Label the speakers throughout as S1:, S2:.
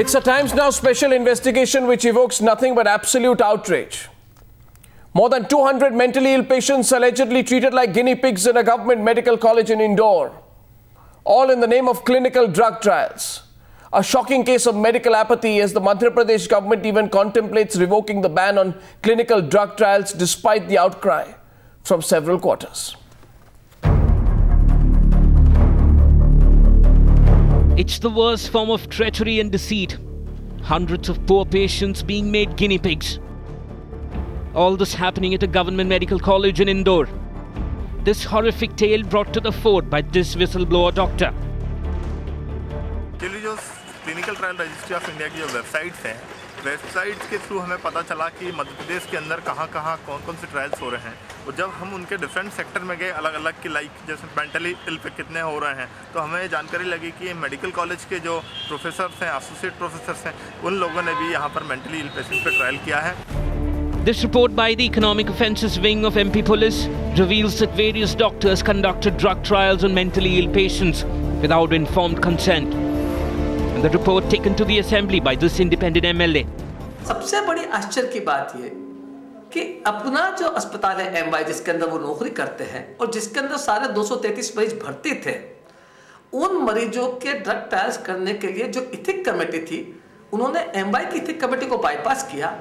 S1: It's a Times Now special investigation which evokes nothing but absolute outrage. More than 200 mentally ill patients allegedly treated like guinea pigs in a government medical college in Indore. All in the name of clinical drug trials. A shocking case of medical apathy as the Madhya Pradesh government even contemplates revoking the ban on clinical drug trials despite the outcry from several quarters.
S2: It's the worst form of treachery and deceit. Hundreds of poor patients being made guinea pigs. All this happening at a government medical college in Indore. This horrific tale brought to the fore by this whistleblower doctor.
S3: जो clinical trial registry of India की जो websites हैं, websites के through हमें पता चला कि मध्य प्रदेश के अंदर कहाँ कौन से ट्रायल्स हो रहे हैं। और जब हम उनके डिफरेंट सेक्टर में गए अलग अलग की लाइक जैसे मेंटली इल पे कितने हो रहे हैं, तो हमें ये जानकारी लगी कि मेडिकल कॉलेज के जो प्रोफेसर्स हैं, एसोसिएट प्रोफेसर्स हैं, उन लोगों ने भी यहाँ पर मेंटली इल पेशेंट पे ट्रायल किया है।
S2: This report by the Economic Offences Wing of MP Police reveals that various doctors conducted drug trials on mentally ill patients without informed consent. And the report taken to the assembly by this independent MLA.
S4: सबसे बड़ी आश्चर्य की बात ये कि अपना जो अस्पताल है MY जिसके अंदर वो नौकरी करते हैं और जिसके अंदर सारे 233 मरीज भर्ती थे, उन मरीजों के ड्रग ट्रायल्स करने के लिए जो इथिक कमेटी थी, उन्होंने MY की इथिक कमेटी को बाईपास किया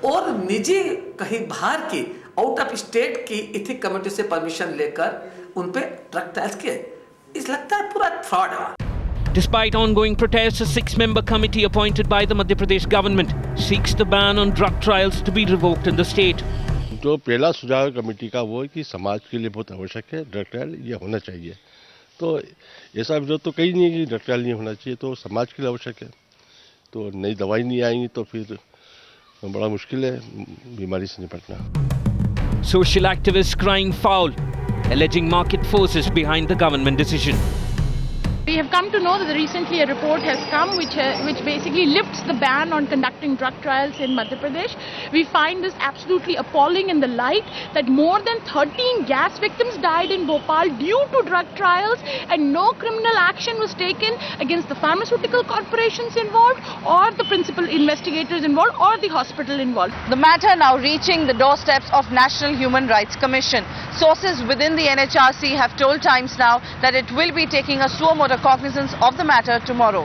S4: और निजी कहीं बाहर की आउट ऑफ स्टेट की इथिक कमेटी से परमिशन लेकर उन पे ड्रग ट्रायल्स किए। इस लगता है पूरा फ्रॉड है।
S2: Despite ongoing protests, a 6-member committee appointed by the Madhya Pradesh government seeks the ban on drug trials to be revoked in the state.
S5: जो पहला सुझाव कमेटी का वो है कि समाज के लिए बहुत आवश्यक है ड्रग ट्रायल, ये होना चाहिए। तो ऐसा विरोध तो कहीं नहीं है कि ड्रग ट्रायल नहीं होना चाहिए, तो समाज के लिए आवश्यक है। तो नई दवाई नहीं आएंगी तो फिर बड़ा मुश्किल है बीमारी से निपटना।
S2: Social activists crying foul, alleging market forces behind the government decision.
S6: We have come to know that recently a report has come which basically lifts the ban on conducting drug trials in Madhya Pradesh. We find this absolutely appalling in the light that more than 13 gas victims died in Bhopal due to drug trials and no criminal action was taken against the pharmaceutical corporations involved or the principal investigators involved or the hospital involved.
S7: The matter now reaching the doorsteps of National Human Rights Commission. Sources within the NHRC have told Times Now that it will be taking a suo motu cognizance of the matter tomorrow.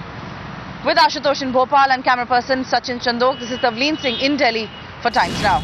S7: With Ashutosh in Bhopal and camera person Sachin Chandok, this is Tavleen Singh in Delhi for Times Now.